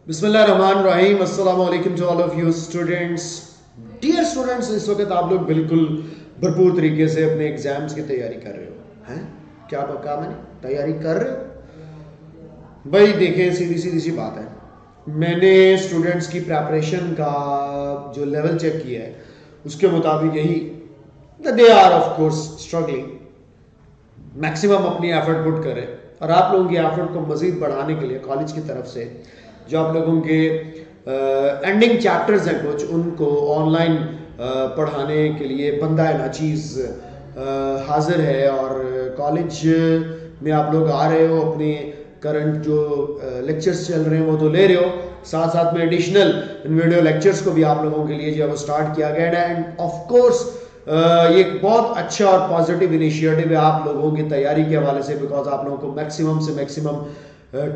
बिस्मिल्लाहिर्रहमानिर्रहीम अस्सलाम वालेकुम to all of you students. Dear students, इस वक्त आप लोग बिल्कुल भरपूर तरीके से अपने एग्जाम्स की तैयारी कर रहे हो हैं। क्या कहा मैंने? तैयारी कर रहे हो भाई। देखें, सीधी सी बात है, मैंने स्टूडेंट्स की प्रेपरेशन का जो लेवल चेक किया है उसके मुताबिक यही they are of course struggling, maximum अपनी एफर्ट पुट करें। और आप लोगों की एफर्ट को मजीद बढ़ाने के लिए कॉलेज की तरफ से जो आप लोगों के एंडिंग चैप्टर्स हैं कुछ, उनको ऑनलाइन पढ़ाने के लिए बंदा नाचीज़ हाजिर है। और कॉलेज में आप लोग आ रहे हो, अपने करंट जो लेक्चर्स चल रहे हैं वो तो ले रहे हो, साथ साथ में एडिशनल वीडियो लेक्चर्स को भी आप लोगों के लिए जो है वो स्टार्ट किया गया है। एंड ऑफ कोर्स ये एक बहुत अच्छा और पॉजिटिव इनिशिएटिव है आप लोगों की तैयारी के हवाले से, बिकॉज आप लोगों को मैक्सिमम से मैक्सिमम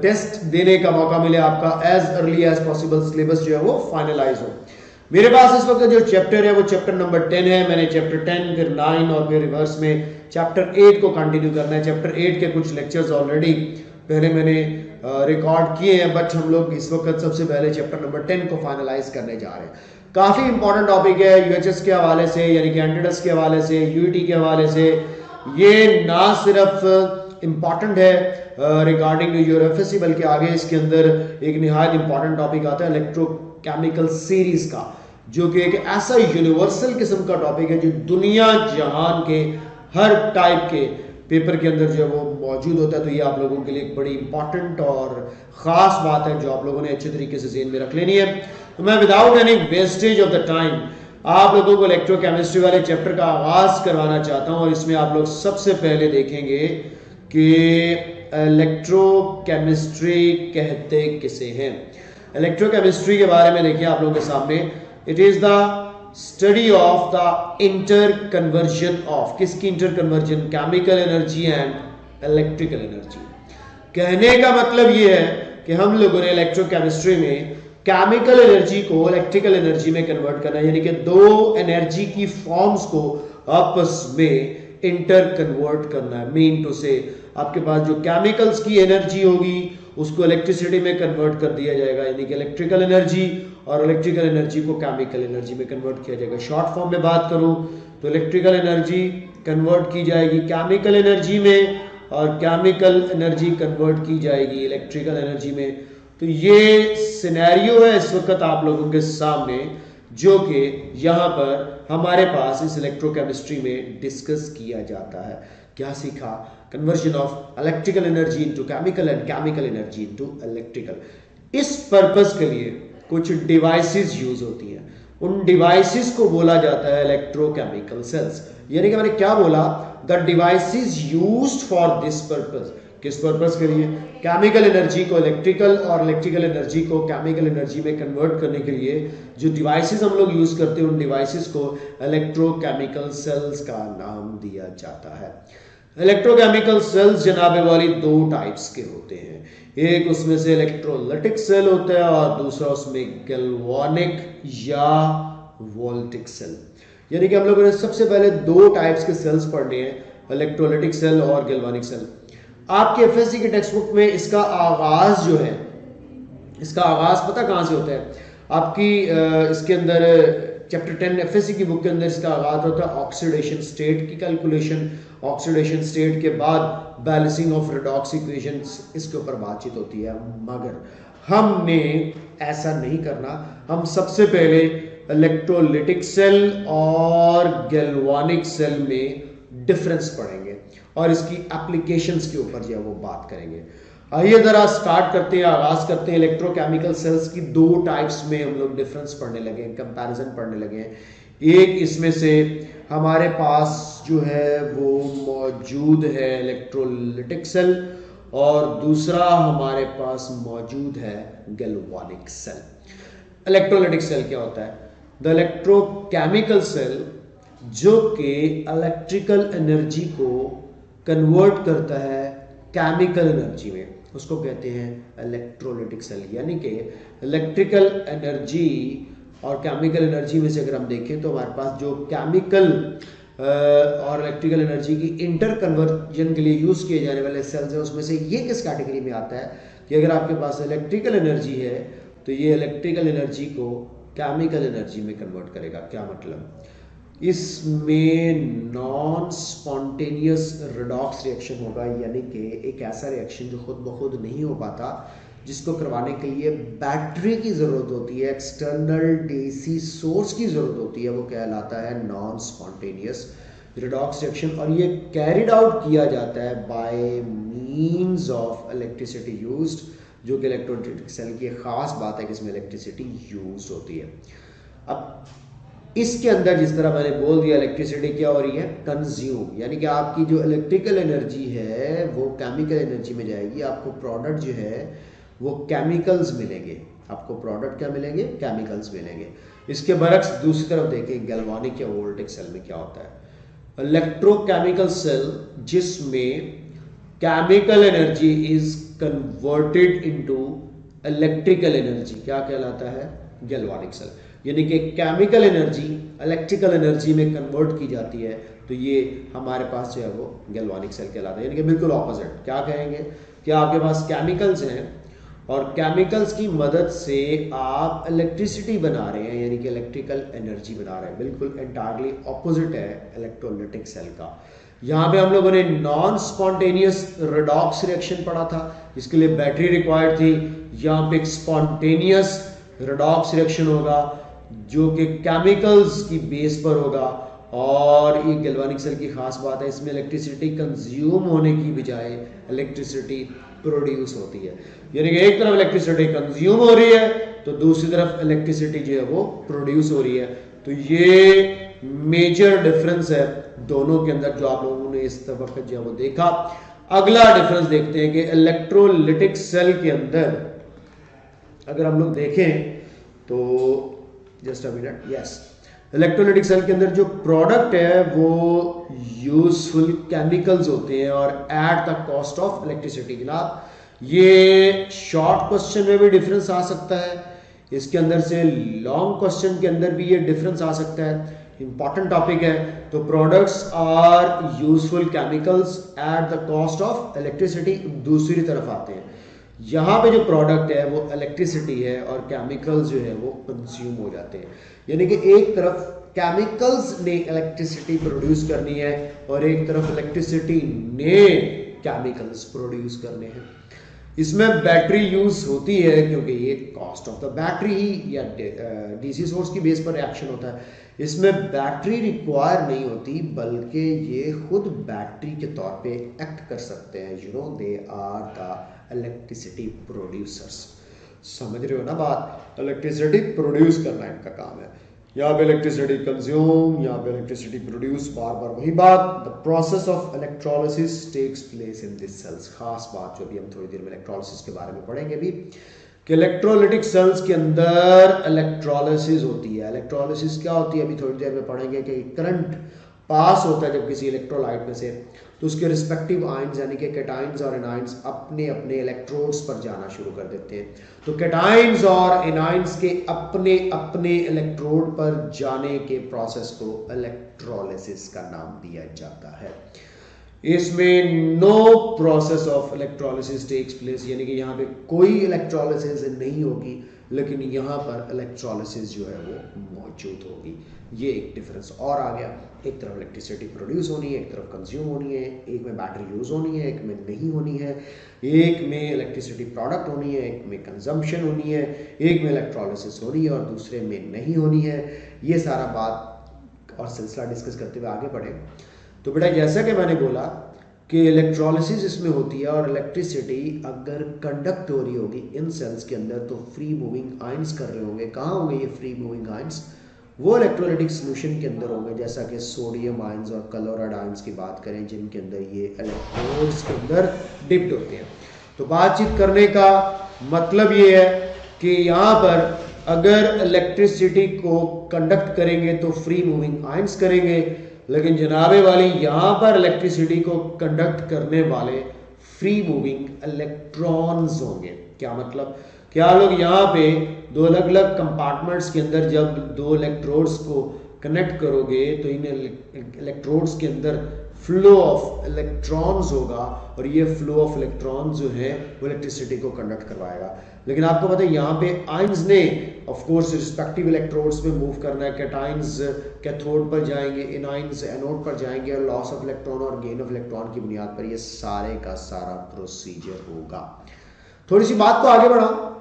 टेस्ट देने का मौका मिले, आपका as early as possible syllabus जो है वो फाइनलाइज हो। मेरे पास इस वक्त जो चैप्टर है वो चैप्टर नंबर 10 है। मैंने चैप्टर 10 फिर 9 और फिर रिवर्स में चैप्टर 8 को कंटिन्यू करना है। चैप्टर 8 के कुछ लेक्चर्स ऑलरेडी पहले मैंने रिकॉर्ड किए हैं, बट हम लोग इस वक्त सबसे पहले चैप्टर नंबर 10 को फाइनलाइज करने जा रहे हैं। काफी इंपॉर्टेंट टॉपिक है यूएचएस के हवाले से, यानी कि एंटीडस के हवाले से, यूईटी के हवाले से। ये ना सिर्फ इंपॉर्टेंट है रिगार्डिंग योर एफएससी, बल्कि आगे इसके अंदर एक निहायत इंपॉर्टेंट टॉपिक आता है इलेक्ट्रोकेमिकल सीरीज का, जो कि एक ऐसा यूनिवर्सल किस्म का टॉपिक है जो दुनिया जहान के हर टाइप के पेपर के अंदर जो है वो मौजूद होता है। तो ये आप लोगों के लिए एक बड़ी इंपॉर्टेंट और ख़ास बात है जो आप लोगों ने अच्छे तरीके से ज़हन में रख लेनी है। तो मैं without any wastage of the time आप लोगों को इलेक्ट्रोकेमिस्ट्री वाले चैप्टर का आगाज़ करवाना चाहता हूँ। और इसमें आप लोग सबसे पहले देखेंगे कि इलेक्ट्रोकेमिस्ट्री कहते किसे हैं। इलेक्ट्रोकेमिस्ट्री के बारे में देखिए आप लोगों के सामने, it is the study of the interconversion of, किसकी interconversion? Chemical energy and electrical energy. कहने का मतलब ये है कि हम लोगों ने इलेक्ट्रोकेमिस्ट्री में केमिकल एनर्जी को इलेक्ट्रिकल एनर्जी में कन्वर्ट करना है, यानी कि दो एनर्जी की फॉर्म्स को आपस में इंटर कन्वर्ट करना है। मीन टू से आपके पास जो केमिकल्स की एनर्जी होगी उसको इलेक्ट्रिसिटी में कन्वर्ट कर दिया जाएगा, यानी कि इलेक्ट्रिकल एनर्जी, और इलेक्ट्रिकल एनर्जी को केमिकल एनर्जी में कन्वर्ट किया जाएगा। शॉर्ट फॉर्म में बात करूं तो इलेक्ट्रिकल एनर्जी कन्वर्ट की जाएगी केमिकल एनर्जी में, और केमिकल एनर्जी कन्वर्ट की जाएगी इलेक्ट्रिकल एनर्जी में। तो ये सिनेरियो है इस वक्त आप लोगों के सामने, जो कि यहाँ पर हमारे पास इस इलेक्ट्रोकेमिस्ट्री में डिस्कस किया जाता है। क्या सीखा? Conversion of electrical energy into chemical and chemical energy into electrical. इस पर्पस के लिए कुछ डिवाइसेस यूज होती हैं, उन डिवाइसेस को बोला जाता है इलेक्ट्रोकेमिकल सेल्स। यानी कि मैंने क्या बोला? The devices used for this purpose. किस पर्पस के लिए? केमिकल एनर्जी को इलेक्ट्रिकल और इलेक्ट्रिकल एनर्जी को केमिकल एनर्जी में कन्वर्ट करने के लिए जो डिवाइसेस हम लोग यूज करते हैं, उन डिवाइसेस को इलेक्ट्रोकेमिकल सेल्स का नाम दिया जाता है। इलेक्ट्रोकेमिकल सेल्स जनाबे वाली दो टाइप्स के होते हैं, एक उसमें से इलेक्ट्रोलाइटिक सेल होता है और दूसरा उसमें गैल्वानिक या वोल्टिक सेल। यानी कि हम लोगों ने सबसे पहले दो टाइप्स के सेल्स पढ़ने हैं, इलेक्ट्रोलाइटिक सेल और गैल्वानिक सेल। आपके एफएससी के टेक्स्ट बुक में इसका आगाज जो है, इसका आगाज पता कहां से होता है? आपकी इसके अंदर चैप्टर 10 एफएससी की बुक के अंदर इसका आगाज होता है ऑक्सीडेशन स्टेट की कैलकुलेशन। ऑक्सीडेशन स्टेट के बाद बैलेंसिंग ऑफ रेडॉक्स इक्वेशंस, इसके ऊपर बातचीत होती है। मगर हमने ऐसा नहीं करना, हम सबसे पहले इलेक्ट्रोलाइटिक सेल और गैल्वानिक सेल में डिफरेंस पढ़ेंगे और इसकी एप्लीकेशंस के ऊपर जो है वो बात करेंगे। आइए जरा स्टार्ट करते हैं, आगाज करते हैं। इलेक्ट्रोकेमिकल सेल्स की दो टाइप्स में हम लोग डिफरेंस पढ़ने लगे हैं, कंपैरिजन पढ़ने लगे हैं। एक इसमें से हमारे पास जो है वो मौजूद है इलेक्ट्रोलाइटिक सेल, और दूसरा हमारे पास मौजूद है गैल्वानिक सेल। इलेक्ट्रोलाइटिक सेल क्या होता है? द इलेक्ट्रोकेमिकल सेल जो कि इलेक्ट्रिकल एनर्जी को कन्वर्ट करता है केमिकल एनर्जी में, उसको कहते हैं इलेक्ट्रोलाइटिक सेल। यानी कि इलेक्ट्रिकल एनर्जी और केमिकल एनर्जी में से अगर हम देखें तो हमारे पास जो केमिकल और इलेक्ट्रिकल एनर्जी की इंटर कन्वर्जन के लिए यूज किए जाने वाले सेल्स हैं, उसमें से ये किस कैटेगरी में आता है कि अगर आपके पास इलेक्ट्रिकल एनर्जी है तो ये इलेक्ट्रिकल एनर्जी को केमिकल एनर्जी में कन्वर्ट करेगा। क्या मतलब, इसमें नॉन स्पॉन्टेनियस रिडॉक्स रिएक्शन होगा, यानी कि एक ऐसा रिएक्शन जो खुद ब खुद नहीं हो पाता, जिसको करवाने के लिए बैटरी की ज़रूरत होती है, एक्सटर्नल डीसी सोर्स की ज़रूरत होती है, वो कहलाता है नॉन स्पॉन्टेनियस रिडॉक्स रिएक्शन। और ये कैरिड आउट किया जाता है bye means of electricity used, जो कि इलेक्ट्रोलिटिक सेल की खास बात है कि इसमें इलेक्ट्रिसिटी यूज्ड होती है। अब इसके अंदर जिस तरह मैंने बोल दिया, इलेक्ट्रिसिटी क्या हो रही है, कंज्यूम, यानी कि आपकी जो इलेक्ट्रिकल एनर्जी है वो केमिकल एनर्जी में जाएगी, आपको प्रोडक्ट जो है वो केमिकल्स मिलेंगे, आपको प्रोडक्ट क्या मिलेंगे, केमिकल्स मिलेंगे। इसके बरक्स दूसरी तरफ देखें, गैल्वानिक या वोल्टिक सेल में क्या होता है, इलेक्ट्रोकेमिकल सेल जिसमें chemical energy is converted into electrical energy, क्या कहलाता है, गैल्वानिक सेल। यानी कि केमिकल एनर्जी इलेक्ट्रिकल एनर्जी में कन्वर्ट की जाती है, तो ये हमारे पास जो है वो गैल्वानिक सेल कहलाता है। यानी कि बिल्कुल ऑपोजिट, क्या कहेंगे कि आपके पास केमिकल्स हैं और केमिकल्स की मदद से आप इलेक्ट्रिसिटी बना रहे हैं, यानी कि इलेक्ट्रिकल एनर्जी बना रहे हैं, बिल्कुल एंटायरली ऑपोजिट है इलेक्ट्रोलाइटिक सेल का। यहाँ पे हम लोगों ने नॉन स्पॉन्टेनियस रिडॉक्स रिएक्शन पढ़ा था, जिसके लिए बैटरी रिक्वायर्ड थी। यहाँ पे एक स्पॉन्टेनियस रिडॉक्स रिएक्शन होगा जो कि केमिकल्स की बेस पर होगा, और ये गैल्वानिक सेल की खास बात है, इसमें इलेक्ट्रिसिटी कंज्यूम होने की बजाय इलेक्ट्रिसिटी प्रोड्यूस होती है। यानी कि एक तरफ इलेक्ट्रिसिटी कंज्यूम हो रही है तो दूसरी तरफ इलेक्ट्रिसिटी जो है वो प्रोड्यूस हो रही है। तो ये मेजर डिफरेंस है दोनों के अंदर, जो आप लोगों ने इस वक्त जो है वो देखा। अगला डिफरेंस देखते हैं कि इलेक्ट्रोलिटिक सेल के अंदर अगर हम लोग देखें तो just a minute, yes, electrolytic cell के अंदर जो प्रोडक्ट है वो यूजफुल केमिकल्स होते हैं और eight the cost of electricity. जनाब ये शॉर्ट क्वेश्चन में भी डिफरेंस आ सकता है, इसके अंदर से लॉन्ग क्वेश्चन के अंदर भी ये डिफरेंस आ सकता है, इंपॉर्टेंट टॉपिक है। तो products are useful chemicals at the cost of electricity, दूसरी तरफ आते हैं यहाँ पे जो प्रोडक्ट है वो इलेक्ट्रिसिटी है और केमिकल्स जो है वो कंज्यूम हो जाते हैं। यानी कि एक तरफ केमिकल्स ने इलेक्ट्रिसिटी प्रोड्यूस करनी है और एक तरफ इलेक्ट्रिसिटी ने केमिकल्स प्रोड्यूस करने हैं। इसमें बैटरी यूज होती है क्योंकि ये कॉस्ट ऑफ द बैटरी ही या डीसी सोर्स की बेस पर रिएक्शन होता है। इसमें बैटरी रिक्वायर नहीं होती, बल्कि ये खुद बैटरी के तौर पे एक्ट कर सकते हैं। You know they are the electricity producers. समझ रहे हो ना बात, इलेक्ट्रिसिटी प्रोड्यूस करना इनका काम है। यहाँ पे इलेक्ट्रिसिटी कंज्यूम, यहाँ पे इलेक्ट्रिसिटी प्रोड्यूस, बार बार वही बात। The process of electrolysis takes place in this cells. खास बात जो भी हम थोड़ी देर में इलेक्ट्रोलिसिस के बारे में पढ़ेंगे भी, कि इलेक्ट्रोलिटिक सेल्स के अंदर इलेक्ट्रोलिसिस होती है। इलेक्ट्रोलिसिस क्या होती है अभी थोड़ी देर में पढ़ेंगे कि करंट पास होता है जब किसी इलेक्ट्रोलाइट में से, तो उसके रिस्पेक्टिव आयंस यानी कि कैटाइंस और एनाइंस अपने अपने इलेक्ट्रोड्स पर जाना शुरू कर देते हैं। तो कैटाइंस और एनाइंस के अपने अपने इलेक्ट्रोड पर जाने के प्रोसेस को इलेक्ट्रोलिसिस का नाम दिया जाता है। इसमें no process of electrolysis takes place, यानी कि यहाँ पे कोई इलेक्ट्रोलिसिस नहीं होगी, लेकिन यहाँ पर इलेक्ट्रोलिसिस जो है वो मौजूद होगी। ये एक डिफरेंस और आ गया। एक तरफ इलेक्ट्रिसिटी प्रोड्यूस होनी है, एक तरफ कंज्यूम होनी है, एक में बैटरी यूज होनी है, एक में नहीं होनी है, एक में इलेक्ट्रिसिटी प्रोडक्ट होनी है, एक में कंजम्पशन होनी है, एक में इलेक्ट्रोलिसिस होनी है और दूसरे में नहीं होनी है। ये सारा बात और सिलसिला डिस्कस करते हुए आगे बढ़े। तो बेटा जैसा कि मैंने बोला कि इलेक्ट्रोलिसिस इसमें होती है और इलेक्ट्रिसिटी अगर कंडक्ट हो रही होगी इन सेल्स के अंदर तो फ्री मूविंग आयंस कर रहे होंगे। कहाँ होंगे ये फ्री मूविंग आयंस? वो इलेक्ट्रोलाइटिक सॉल्यूशन के अंदर होंगे, जैसा कि सोडियम आयंस और क्लोराइड आयंस की बात करें, जिनके अंदर ये इलेक्ट्रोड्स के अंदर डिप्ट होते हैं। तो बातचीत करने का मतलब ये है कि यहाँ पर अगर इलेक्ट्रिसिटी को कंडक्ट करेंगे तो फ्री मूविंग आयंस करेंगे, लेकिन जनाबे वाली यहाँ पर इलेक्ट्रिसिटी को कंडक्ट करने वाले फ्री मूविंग इलेक्ट्रॉन्स होंगे। क्या मतलब? क्या लोग यहाँ पे दो अलग अलग कंपार्टमेंट्स के अंदर जब दो इलेक्ट्रोड्स को कनेक्ट करोगे तो इन इलेक्ट्रोड्स के अंदर फ्लो ऑफ इलेक्ट्रॉन्स होगा और ये फ्लो ऑफ इलेक्ट्रॉन्स जो है वो इलेक्ट्रिसिटी को कंडक्ट करवाएगा। लेकिन आपको पता है यहाँ पे आयंस ने ऑफ कोर्स रिस्पेक्टिव इलेक्ट्रोड्स में मूव करना है। कैटायंस कैथोड पर जाएंगे, एनायंस एनोड पर जाएंगे और लॉस ऑफ इलेक्ट्रॉन और गेन ऑफ इलेक्ट्रॉन की बुनियाद पर ये सारे का सारा प्रोसीजर होगा। थोड़ी सी बात को आगे बढ़ाऊं,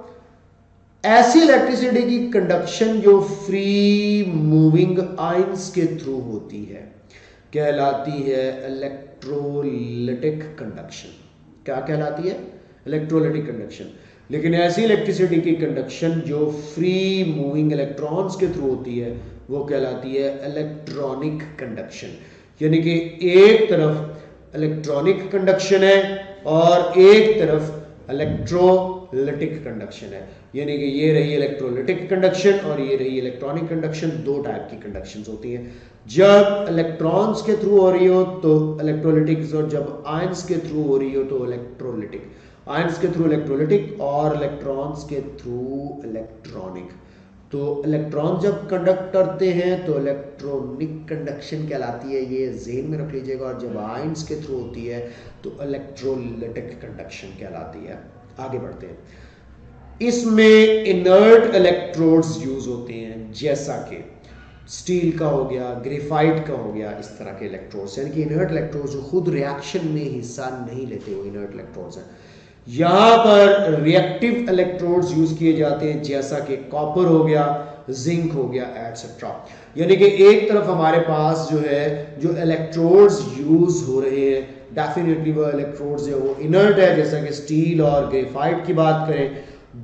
ऐसी इलेक्ट्रिसिटी की कंडक्शन जो फ्री मूविंग आयंस के थ्रू होती है कहलाती है इलेक्ट्रोलिटिक कंडक्शन। क्या कहलाती है? Electrolytic conduction. लेकिन ऐसी इलेक्ट्रिसिटी की कंडक्शन जो फ्री मूविंग इलेक्ट्रॉन्स के थ्रू होती है वो कहलाती है इलेक्ट्रॉनिक कंडक्शन। यानी कि एक तरफ इलेक्ट्रॉनिक कंडक्शन है और एक तरफ इलेक्ट्रोलिटिक कंडक्शन है। यानी कि ये रही इलेक्ट्रोलिटिक कंडक्शन और ये रही इलेक्ट्रॉनिक कंडक्शन। दो टाइप की कंडक्शंस होती हैं, जब इलेक्ट्रॉन्स के थ्रू हो रही हो तो इलेक्ट्रोलिटिक और जब आयंस के थ्रू हो रही हो तो इलेक्ट्रोलिटिक। आयंस के थ्रू इलेक्ट्रोलिटिक और इलेक्ट्रॉन्स के थ्रू इलेक्ट्रॉनिक। तो इलेक्ट्रॉन जब कंडक्ट करते हैं तो इलेक्ट्रॉनिक कंडक्शन कहलाती है, ये ज़हन में रख लीजिएगा। और जब आयंस के थ्रू होती है तो इलेक्ट्रोलिटिक कंडक्शन कहलाती है। आगे बढ़ते हैं, इसमें इनर्ट इलेक्ट्रोड्स यूज होते हैं, जैसा कि स्टील का हो गया, ग्रेफाइट का हो गया, इस तरह के इलेक्ट्रोड्स, यानी कि इनर्ट इलेक्ट्रोड्स जो खुद रिएक्शन में हिस्सा नहीं लेते वो इनर्ट इलेक्ट्रोड्स हैं। यहां पर रिएक्टिव इलेक्ट्रोड्स यूज किए जाते हैं, जैसा कि कॉपर हो गया, जिंक हो गया, एटसेट्रा। यानी कि एक तरफ हमारे पास जो है जो इलेक्ट्रोड्स यूज हो रहे हैं डेफिनेटली वो इलेक्ट्रोड्स है वो इनर्ट है, जैसा कि स्टील और ग्रेफाइट की बात करें।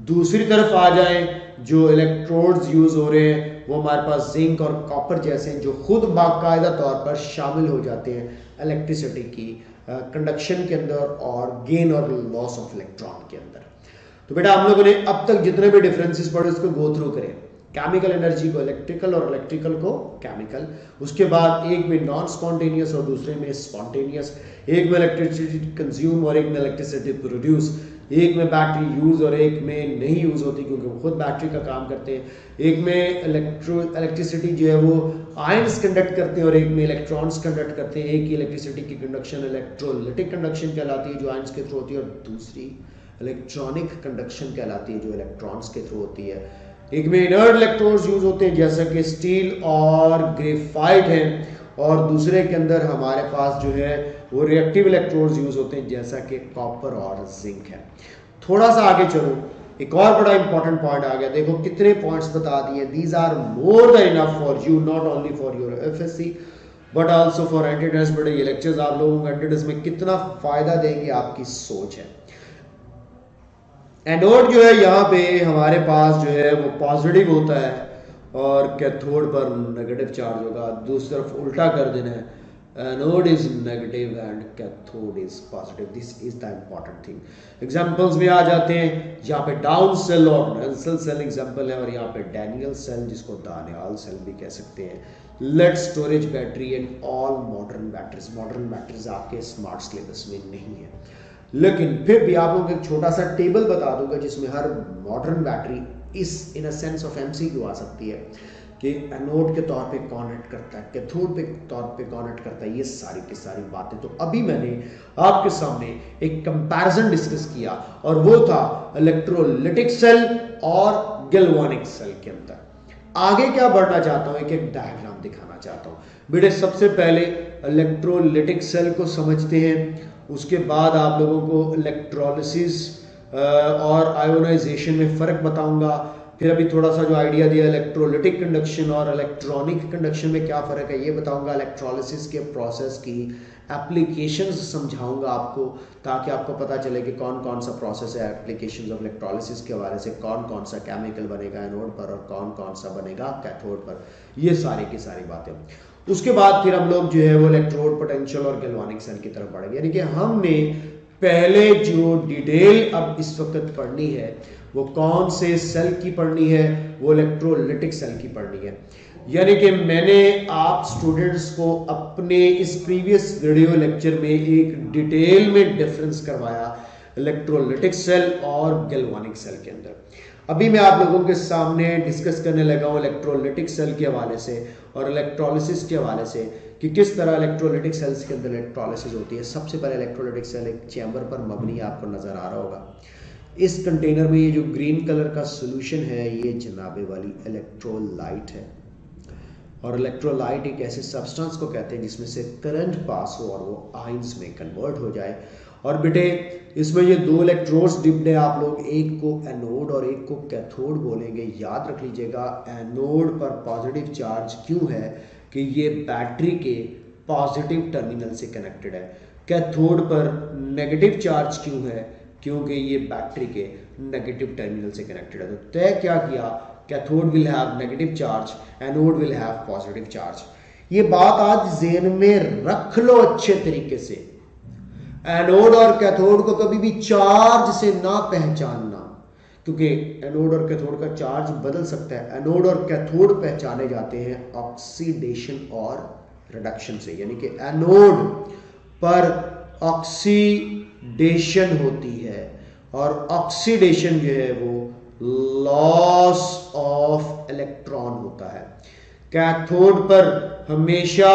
दूसरी तरफ आ जाएं, जो इलेक्ट्रोड्स यूज हो रहे हैं वो हमारे पास जिंक और कॉपर जैसे हैं, जो खुद बाकायदा तौर पर शामिल हो जाते हैं इलेक्ट्रिसिटी की कंडक्शन के अंदर और गेन और लॉस ऑफ इलेक्ट्रॉन के अंदर। तो बेटा आप लोगों ने अब तक जितने भी डिफरेंसेस पढ़े उसको गो थ्रू करें। केमिकल एनर्जी को इलेक्ट्रिकल और इलेक्ट्रिकल को केमिकल। उसके बाद एक में नॉन स्पॉन्टेनियस और दूसरे में स्पॉन्टेनियस। एक में इलेक्ट्रिसिटी कंज्यूम और एक में इलेक्ट्रिसिटी प्रोड्यूस। एक में बैटरी यूज और एक में नहीं यूज होती क्योंकि वो खुद बैटरी का काम करते हैं। एक में इलेक्ट्रिसिटी जो है वो आयंस कंडक्ट करते हैं और एक में इलेक्ट्रॉन्स कंडक्ट करते हैं। एक ही इलेक्ट्रिसिटी की कंडक्शन इलेक्ट्रोलिटिक कंडक्शन कहलाती है जो आयंस के थ्रू होती है, और दूसरी इलेक्ट्रॉनिक कंडक्शन कहलाती है जो इलेक्ट्रॉन्स के थ्रू होती है। एक में इनर्ट इलेक्ट्रोड्स यूज होते हैं जैसा कि स्टील और ग्रेफाइट है, और दूसरे के अंदर हमारे पास जो है वो रिएक्टिव इलेक्ट्रोड्स यूज होते हैं जैसा कि कॉपर और जिंक है। थोड़ा सा आगे चलो, एक और बड़ा इंपॉर्टेंट पॉइंट आ गया। देखो कितने पॉइंट्स बता दिए। These are more than enough for you, not only for your FSc but also for entry test. बट ये लेक्चर्स आप लोगों को एंटीटेस्ट में कितना फायदा देंगे आपकी सोच है। एनोड जो है यहाँ पे हमारे पास जो है वो पॉजिटिव होता है और कैथोड पर नेगेटिव चार्ज होगा। दूसरी तरफ उल्टा कर देना है, anode is negative and cathode is positive. This is the important thing. Examples में आ जाते हैं, यहाँ पे डाउन सेल और नेल्सन सेल एग्जांपल है, और यहाँ पे डैनियल सेल जिसको दानियाल सेल भी कह सकते हैं। Lead storage battery and all modern batteries. Modern batteries आपके स्मार्ट सिलेबस में नहीं है, लेकिन फिर भी आप लोगों को एक छोटा सा टेबल बता दूंगा जिसमें हर मॉडर्न बैटरी इस इन अ सेंस ऑफ एमसीक्यू आ सकती है कि एनोड के तौर पे कनेक्ट करता है, कैथोड पे तौर पे कनेक्ट करता है, ये सारी की सारी बातें। तो अभी मैंने आपके सामने एक कंपैरिजन डिस्कस किया और वो था इलेक्ट्रोलिटिक सेल और गैल्वानिक सेल के अंदर। आगे क्या बढ़ना चाहता हूं, एक एक डायग्राम दिखाना चाहता हूं। बेटे सबसे पहले इलेक्ट्रोलिटिक सेल को समझते हैं, उसके बाद आप लोगों को इलेक्ट्रोलिसिस और आयोनाइजेशन में फ़र्क बताऊंगा। फिर अभी थोड़ा सा जो आइडिया दिया इलेक्ट्रोलिटिक कंडक्शन और इलेक्ट्रॉनिक कंडक्शन में क्या फ़र्क है ये बताऊंगा। इलेक्ट्रोलिसिस के प्रोसेस की एप्लीकेशंस समझाऊंगा आपको, ताकि आपको पता चले कि कौन कौन सा प्रोसेस है एप्लीकेशंस ऑफ इलेक्ट्रोलिसिस के हवाले से, कौन कौन सा केमिकल बनेगा एनोड पर और कौन कौन सा बनेगा कैथोड पर, ये सारी की सारी बातें। उसके बाद फिर हम लोग जो है वो इलेक्ट्रोड पोटेंशियल और गैल्वानिक सेल की तरफ बढ़ेंगे। यानी कि हमने पहले जो डिटेल अब इस वक्त पढ़नी है वो कौन से सेल की पढ़नी है, वो इलेक्ट्रोलिटिक सेल की पढ़नी है। यानी कि मैंने आप स्टूडेंट्स को अपने इस प्रीवियस वीडियो लेक्चर में एक डिटेल में डिफरेंस करवाया इलेक्ट्रोलिटिक सेल और गैल्वानिक सेल के अंदर। अभी मैं आप लोगों के सामने डिस्कस करने लगा हूँ इलेक्ट्रोलिटिक सेल के हवाले से और इलेक्ट्रोलिसिस के हवाले से कि किस तरह इलेक्ट्रोलिटिक सेल्स के अंदर इलेक्ट्रोलिसिस होती है। सबसे पहले इलेक्ट्रोलिटिक सेल एक चैम्बर पर मबनी आपको नजर आ रहा होगा। इस कंटेनर में ये जो ग्रीन कलर का सोल्यूशन है ये जनाबे वाली इलेक्ट्रोलाइट है। और इलेक्ट्रोलाइट एक ऐसे सब्सटेंस को कहते हैं जिसमें से करंट पास हो और वो आयंस में कन्वर्ट हो जाए। और बेटे इसमें ये दो इलेक्ट्रोड्स डिप्ड है, आप लोग एक को एनोड और एक को कैथोड बोलेंगे। याद रख लीजिएगा एनोड पर पॉजिटिव चार्ज क्यों है कि ये बैटरी के पॉजिटिव टर्मिनल से कनेक्टेड है। कैथोड पर नेगेटिव चार्ज क्यों है, क्योंकि ये बैटरी के नेगेटिव टर्मिनल से कनेक्टेड है। तो तय क्या किया, cathode will have negative charge, anode will have positive charge. ये बात आज ज़हन में रख लो अच्छे तरीके से। एनोड और कैथोड को कभी भी चार्ज से ना पहचानना, क्योंकि एनोड और कैथोड का चार्ज बदल सकता है। एनोड और कैथोड पहचाने जाते हैं ऑक्सीडेशन और रिडक्शन से, यानी कि एनोड पर ऑक्सीडेशन होती है और ऑक्सीडेशन जो है वो लॉस ऑफ इलेक्ट्रॉन होता है। कैथोड पर हमेशा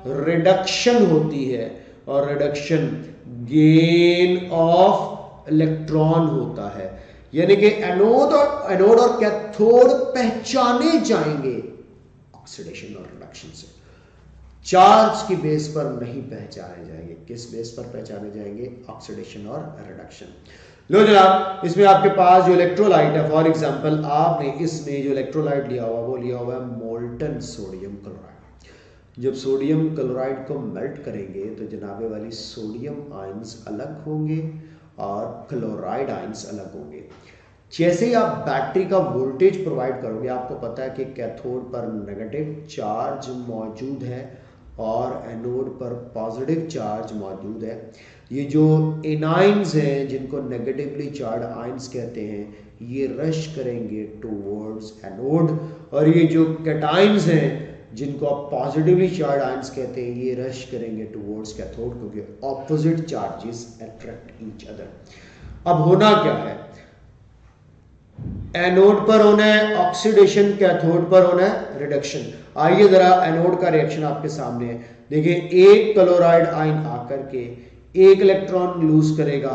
रिडक्शन होती है और रिडक्शन गेन ऑफ इलेक्ट्रॉन होता है। यानी कि एनोड और कैथोड पहचाने जाएंगे ऑक्सीडेशन और रिडक्शन से, चार्ज की बेस पर नहीं पहचाने जाएंगे। किस बेस पर पहचाने जाएंगे, ऑक्सीडेशन और रिडक्शन। लो जनाब, इसमें आपके पास जो इलेक्ट्रोलाइट है, फॉर एग्जांपल आपने इसमें जो इलेक्ट्रोलाइट लिया हुआ वो लिया हुआ है मोल्टन सोडियम क्लोराइड। जब सोडियम क्लोराइड को मेल्ट करेंगे तो जनाबे वाली सोडियम आयंस अलग होंगे और क्लोराइड आयंस अलग होंगे। जैसे ही आप बैटरी का वोल्टेज प्रोवाइड करोगे, आपको पता है कि कैथोड पर नेगेटिव चार्ज मौजूद है और एनोड पर पॉजिटिव चार्ज मौजूद है। ये जो एनाइंस हैं जिनको नेगेटिवली चार्ज आयंस कहते हैं, ये रश करेंगे टुवर्ड्स एनोड, और ये जो कैटाइंस हैं जिनको आप पॉजिटिवली चार्ज आयंस कहते हैं, ये रश करेंगे टुवर्ड्स कैथोड, क्योंकि opposite charges attract each other. अब होना क्या है, एनोड पर होना है ऑक्सीडेशन, कैथोड पर होना है रिडक्शन। आइए जरा एनोड का रिएक्शन आपके सामने है। देखिए, एक क्लोराइड आयन आकर के एक इलेक्ट्रॉन लूज करेगा,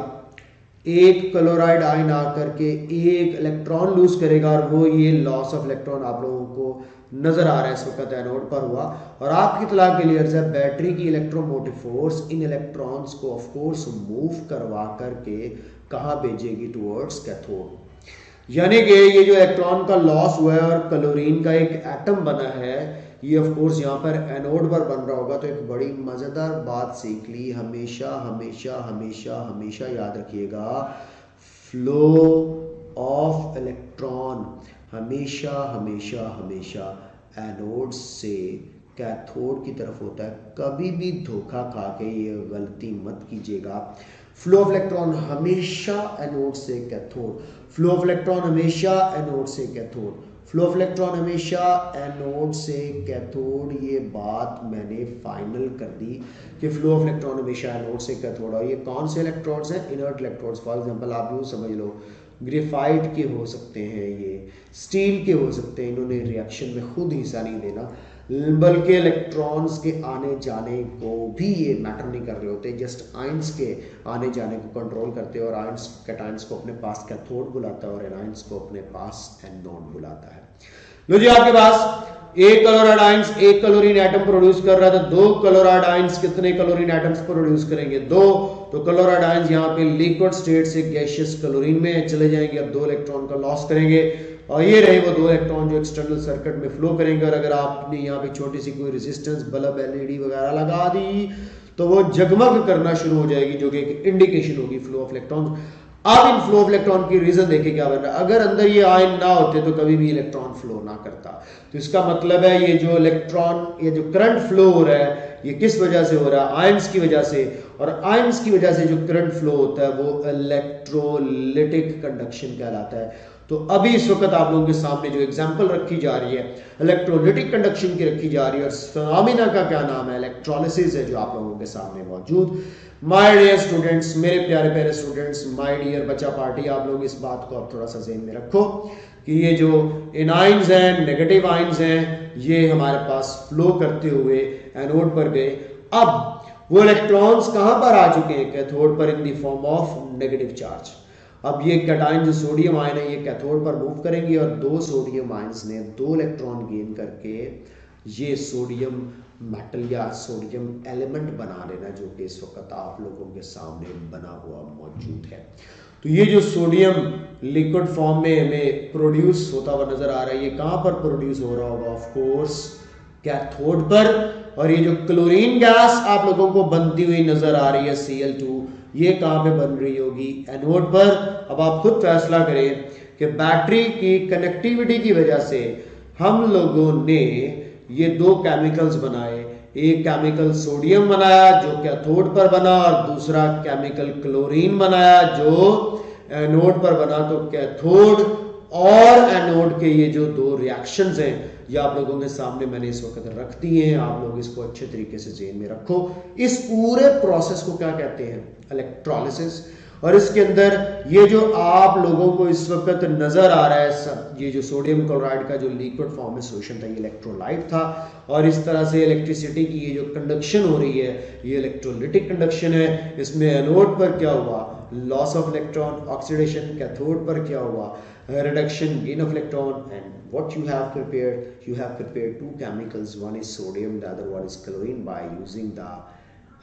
एक क्लोराइड आयन आकर के एक इलेक्ट्रॉन लूज करेगा, और वो ये लॉस ऑफ इलेक्ट्रॉन आप लोगों को नजर आ रहा है इस वक्त एनोड पर हुआ। और आपकी इत्तला के लिए अर्ज है, बैटरी की इलेक्ट्रोमोटिव फोर्स इन इलेक्ट्रॉन्स को ऑफ कोर्स मूव करवा करके कहाँ भेजेगी, टुवर्ड्स कैथोड। यानी कि ये जो इलेक्ट्रॉन का लॉस हुआ है और क्लोरीन का एक एटम बना है, ये ऑफ कोर्स यहाँ पर एनोड पर बन रहा होगा। तो एक बड़ी मजेदार बात सीख ली, हमेशा हमेशा हमेशा हमेशा याद रखिएगा, फ्लो ऑफ इलेक्ट्रॉन हमेशा हमेशा हमेशा एनोड से कैथोड की तरफ होता है। कभी भी धोखा खा के ये गलती मत कीजिएगा। फ्लो ऑफ इलेक्ट्रॉन हमेशा एनोड से कैथोड, फ्लो ऑफ इलेक्ट्रॉन हमेशा एनोड से कैथोड, फ्लो ऑफ इलेक्ट्रॉन हमेशा एनोड से कैथोड। ये बात मैंने फाइनल कर दी कि फ्लो ऑफ इलेक्ट्रॉन हमेशा एनोड से कैथोड। और ये कौन से इलेक्ट्रॉन्स हैं, इनर्ट इलेक्ट्रॉन्स। फॉर एग्जांपल आप यूँ समझ लो, ग्रेफाइट के हो सकते हैं, ये स्टील के हो सकते हैं, इन्होंने रिएक्शन में खुद हिस्सा नहीं देना, बल्कि इलेक्ट्रॉन्स के आने जाने को भी ये मैटर नहीं कर रहे होते, जस्ट आयंस के आने जाने को कंट्रोल करते हैं। और आयंस कैटायंस को अपने पास कैथोड बुलाता है और एनायंस को अपने पास एनोड बुलाता है। लो जी, आपके पास एक क्लोराइड आयंस एक क्लोरीन एटम प्रोड्यूस कर रहा था, दो क्लोराइड आयंस कितने क्लोरीन एटम्स प्रोड्यूस करेंगे, दो। तो क्लोराइड आयंस यहाँ पे लिक्विड स्टेट से गैसियस क्लोरीन में चले जाएंगे, अब दो इलेक्ट्रॉन का लॉस करेंगे, और ये रहे वो दो इलेक्ट्रॉन जो एक्सटर्नल सर्किट में फ्लो करेंगे। और अगर आपने यहाँ पे छोटी सी कोई रेजिस्टेंस बल्ब एलईडी वगैरह लगा दी तो वो जगमग करना शुरू हो जाएगी, जो कि एक इंडिकेशन होगी फ्लो ऑफ इलेक्ट्रॉन। अब इन फ्लो ऑफ इलेक्ट्रॉन की रीजन देखिए क्या बन रहा है। अगर अंदर ये आयन ना होते तो कभी भी इलेक्ट्रॉन फ्लो ना करता। तो इसका मतलब है ये जो इलेक्ट्रॉन, ये जो करंट फ्लो हो रहा है, ये किस वजह से हो रहा है, आयंस की वजह से। और आयंस की वजह से जो करंट फ्लो होता है वो इलेक्ट्रोलिटिक कंडक्शन कहलाता है। तो अभी इस वक्त आप लोगों के सामने जो एग्जांपल रखी जा रही है इलेक्ट्रोलिटिक कंडक्शन की रखी जा रही है, और फिनोमेना का क्या नाम है, इलेक्ट्रोलिसिस है, जो आप लोगों के सामने मौजूद। माय डियर स्टूडेंट्स, मेरे प्यारे प्यारे स्टूडेंट्स, माय डियर बच्चा पार्टी, आप लोग इस बात को अब थोड़ा सा ज़हन में रखो कि ये जो एनाइंस हैं, नेगेटिव आयंस हैं, ये हमारे पास फ्लो करते हुए एनोड पर गए। अब वो इलेक्ट्रॉन्स कहां पर आ चुके हैं, कैथोड पर, in the form of negative charge. अब ये कैटायन जो सोडियम आयन है ये कैथोड पर मूव करेंगे और 2 सोडियम आयंस ने 2 इलेक्ट्रॉन गेन करके ये सोडियम मेटल या सोडियम एलिमेंट बना लेना, जो कि इस वक्त आप लोगों के सामने बना हुआ मौजूद है। तो ये जो सोडियम लिक्विड फॉर्म में हमें प्रोड्यूस होता हुआ नजर आ रहा है, ये कहाँ पर प्रोड्यूस हो रहा होगा? ऑफ कोर्स कैथोड पर। और ये जो क्लोरीन गैस आप लोगों को बनती हुई नजर आ रही है Cl2, ये कहाँ पे बन रही होगी? एनोड पर। अब आप खुद फैसला करें कि बैटरी की कनेक्टिविटी की वजह से हम लोगों ने ये 2 केमिकल्स बनाए। एक केमिकल सोडियम बनाया जो कैथोड पर बना, और दूसरा केमिकल क्लोरीन बनाया जो एनोड पर बना। तो कैथोड और एनोड के ये जो 2 रिएक्शंस हैं ये आप लोगों के सामने मैंने इस वक्त रख दिए हैं। आप लोग इसको अच्छे तरीके से ज़हन में रखो। इस पूरे प्रोसेस को क्या कहते हैं? इलेक्ट्रोलिसिस। और इसके अंदर ये जो आप लोगों को इस वक्त नजर आ रहा है ये जो सोडियम क्लोराइड का जो लिक्विड फॉर्म में सोल्यूशन था, ये इलेक्ट्रोलाइट था। और इस तरह से इलेक्ट्रिसिटी की ये जो कंडक्शन हो रही है ये इलेक्ट्रोलिटिक कंडक्शन है। इसमें एनोड पर क्या हुआ? Loss of electron, oxidation. Cathode पर क्या हुआ? reduction, gain of electron. And what you have prepared 2 chemicals, one is sodium, the other one is chlorine, by using the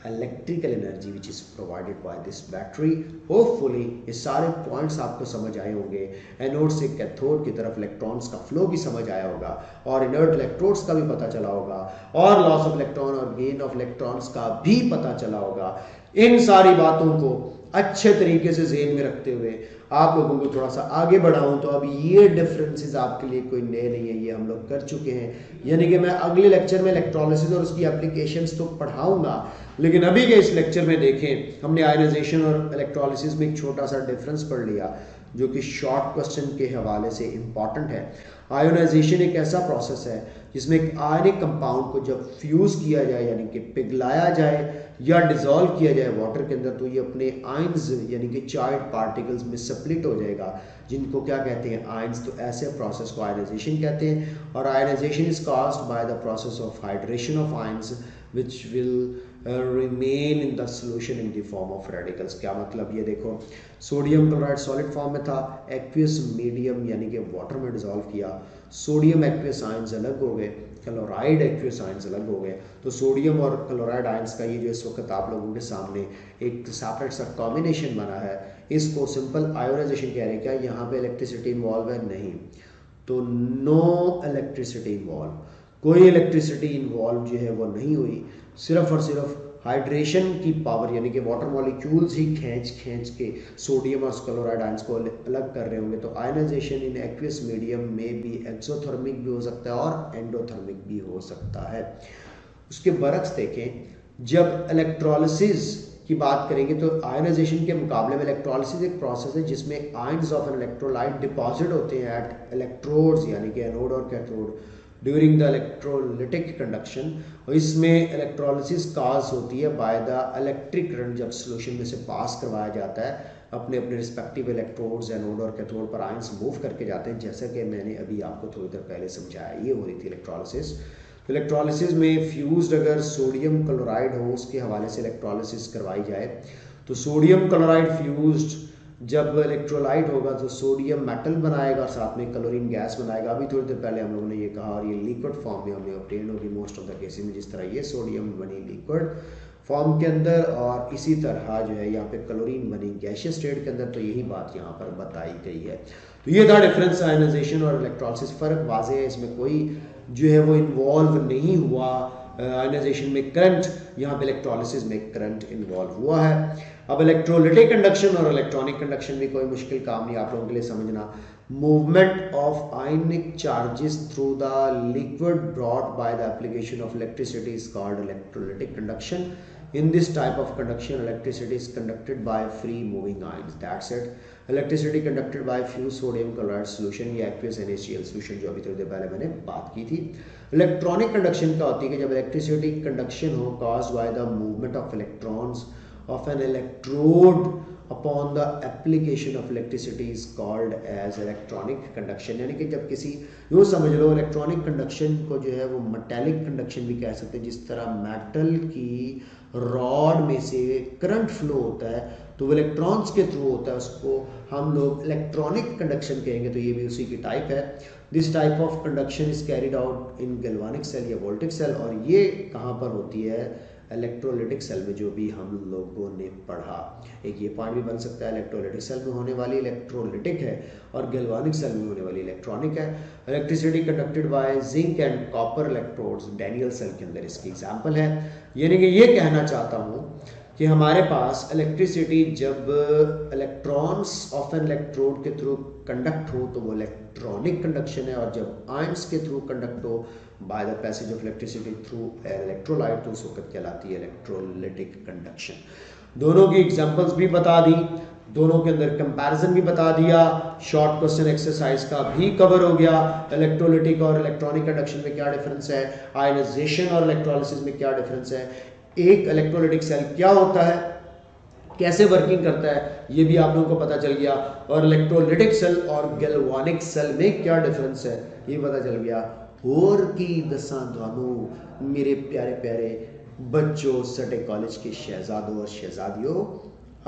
electrical energy which is provided by this battery. Hopefully ये सारे points आपको समझ आए होंगे। Anode से cathode की तरफ electrons का फ्लो भी समझ आया होगा, और इनर्ट इलेक्ट्रोड्स का भी पता चला होगा, और लॉस ऑफ इलेक्ट्रॉन और गेन ऑफ इलेक्ट्रॉन्स का भी पता चला होगा। इन सारी बातों को अच्छे तरीके से ज़हन में रखते हुए आप लोगों को थोड़ा सा आगे बढ़ाऊं, तो अब ये डिफरेंसेस आपके लिए कोई नए नहीं है, ये हम लोग कर चुके हैं। यानी कि मैं अगले लेक्चर में इलेक्ट्रोलिसिस और उसकी एप्लीकेशंस तो पढ़ाऊंगा, लेकिन अभी के इस लेक्चर में देखें हमने आयनाइजेशन और इलेक्ट्रोलिसिस में एक छोटा सा डिफरेंस पढ़ लिया जो कि शॉर्ट क्वेश्चन के हवाले से इम्पॉर्टेंट है। आयोनाइजेशन एक ऐसा प्रोसेस है जिसमें एक आयनिक कंपाउंड को जब फ्यूज़ किया जाए यानी कि पिघलाया जाए या डिज़ोल्व किया जाए वाटर के अंदर, तो ये अपने आयंस यानी कि चार्ज पार्टिकल्स में स्प्लिट हो जाएगा, जिनको क्या कहते हैं? आयंस। तो ऐसे प्रोसेस को आयनाइजेशन कहते हैं। और ionisation is caused by the process of hydration of ions which will remain in the solution in the form of radicals। क्या मतलब? ये देखो सोडियम क्लोराइड सॉलिड फॉर्म में था, एक्वियस मीडियम यानी कि वाटर में डिसॉल्व किया, सोडियम एक्वियस आयंस अलग हो गए, क्लोराइड एक्वियस आयंस अलग हो गए। तो सोडियम और क्लोराइड आयंस का ये जो इस वक्त आप लोगों के सामने एक सेपरेट सा कॉम्बिनेशन बना है, इसको सिंपल आयोनाइजेशन कह रहे हैं। क्या यहाँ पे इलेक्ट्रिसिटी इन्वॉल्व है? नहीं। तो नो इलेक्ट्रिसिटी इन्वॉल्व, कोई इलेक्ट्रिसिटी इन्वॉल्व जो है वो नहीं हुई। सिर्फ और सिर्फ हाइड्रेशन की पावर यानी कि वाटर मॉलिक्यूल्स ही खींच के सोडियम और क्लोराइड आयंस को अलग कर रहे होंगे। तो आयनाइजेशन इन एक्वियस मीडियम में भी एक्सोथर्मिक भी हो सकता है और एंडोथर्मिक भी हो सकता है। उसके बरक्स देखें, जब इलेक्ट्रोलिसिस की बात करेंगे तो आयनाइजेशन के मुकाबले में इलेक्ट्रोलिसिस एक प्रोसेस है जिसमें ions of an electrolyte deposit होते हैं एट इलेक्ट्रोड्स यानी कि एनोड और cathode during the electrolytic conduction. और इसमें इलेक्ट्रोलिसिस काज होती है बाय द इलेक्ट्रिक करंट, जब सोल्यूशन में से पास करवाया जाता है अपने अपने रिस्पेक्टिव इलेक्ट्रोड्स एनोड और कैथोड पर आयंस मूव करके जाते हैं, जैसा कि मैंने अभी आपको थोड़ी देर पहले समझाया। ये हो रही थी इलेक्ट्रोलिसिस। तो इलेक्ट्रोलिसिस में फ्यूज्ड अगर सोडियम क्लोराइड हो उसके हवाले से इलेक्ट्रोलिसिस करवाई जाए, तो सोडियम क्लोराइड फ्यूज्ड जब इलेक्ट्रोलाइट होगा तो सोडियम मेटल बनाएगा और साथ में क्लोरीन गैस बनाएगा। अभी थोड़ी देर पहले हम लोगों ने ये कहा, और ये लिक्विड फॉर्म में हमें ऑब्टेन होगी मोस्ट ऑफ द केसेस में, जिस तरह ये सोडियम बनी लिक्विड फॉर्म के अंदर और इसी तरह जो है यहाँ पे क्लोरीन बनी गैसियस स्टेट के अंदर। तो यही बात यहाँ पर बताई गई है। तो ये था डिफरेंस आयनाइजेशन और इलेक्ट्रोलिसिस। फ़र्क वाज़ेह है, इसमें कोई जो है वो इन्वॉल्व नहीं हुआ। आयनाइजेशन में करंट, यहाँ पे इलेक्ट्रोलिसिस में करंट इन्वॉल्व हुआ है। अब इलेक्ट्रोलिटिक कंडक्शन और इलेक्ट्रॉनिक कंडक्शन भी कोई मुश्किल काम नहीं आप लोगों के लिए समझना। Movement of ionic charges through the liquid brought by the application of electricity is called electrolytic conduction. In this type of conduction, electricity is conducted by free moving ions. That's it. Electricity conducted by fused sodium chloride solution या aqueous NaCl solution, जो अभी थोड़ी देर पहले मैंने बात की थी। Electronic conduction क्या होती है कि जब इलेक्ट्रिसिटी कंडक्शन हो caused by the movement of electrons of an electrode upon the application of electricity is called as electronic conduction। यानी कि जब किसी, यूँ समझ लो इलेक्ट्रॉनिक कंडक्शन को जो है वो मेटेलिक कंडक्शन भी कह सकते हैं। जिस तरह मेटल की रॉड में से करंट फ्लो होता है तो वो इलेक्ट्रॉन्स के थ्रू होता है, उसको हम लोग इलेक्ट्रॉनिक कंडक्शन कहेंगे। तो ये भी उसी की टाइप है। This type of conduction is carried out in galvanic cell या वोल्टिक सेल, और ये कहाँ पर होती है, इलेक्ट्रोलिटिक सेल में, जो भी हम लोगों ने पढ़ा। एक ये पॉइंट भी बन सकता है, इलेक्ट्रोलिटिक सेल में होने वाली इलेक्ट्रोलिटिक है और गैल्वानिक सेल में होने वाली इलेक्ट्रॉनिक है। Electricity conducted by zinc and copper electrodes Daniell cell के अंदर इसकी एग्जांपल है। यानी कि ये कहना चाहता हूँ कि हमारे पास इलेक्ट्रिसिटी जब इलेक्ट्रॉन्स ऑफ एन इलेक्ट्रोड के थ्रू कंडक्ट हो तो वो इलेक्ट्रॉनिक कंडक्शन है, और जब आयंस के थ्रू कंडक्ट हो by the passage of electricity through electrolyte तो उस वक्त कहलाती है इलेक्ट्रोलिटिक कंडक्शन। दोनों की एग्जांपल्स भी बता दी, दोनों के अंदर कंपैरिजन भी बता दिया, शॉर्ट क्वेश्चन एक्सरसाइज का भी कवर हो गया। इलेक्ट्रोलिटिक और इलेक्ट्रॉनिक कंडक्शन में क्या डिफरेंस है, आयनाइजेशन और इलेक्ट्रोलिसिस में क्या डिफरेंस है, एक इलेक्ट्रोलिटिक सेल क्या होता है, कैसे वर्किंग करता है, ये भी आप लोगों को पता चल गया। और इलेक्ट्रोलिटिक सेल और गैल्वानिक सेल में क्या डिफरेंस है ये पता चल गया। और की दसा थानू मेरे प्यारे प्यारे बच्चों, सटे कॉलेज के शहजादों और शहजादियों,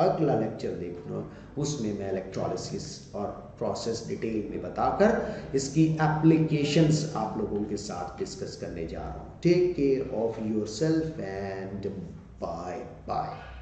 अगला लेक्चर देखना, उसमें मैं इलेक्ट्रोलिसिस और प्रोसेस डिटेल में बताकर इसकी एप्लीकेशंस आप लोगों के साथ डिस्कस करने जा रहा हूँ। Take care of yourself and bye bye.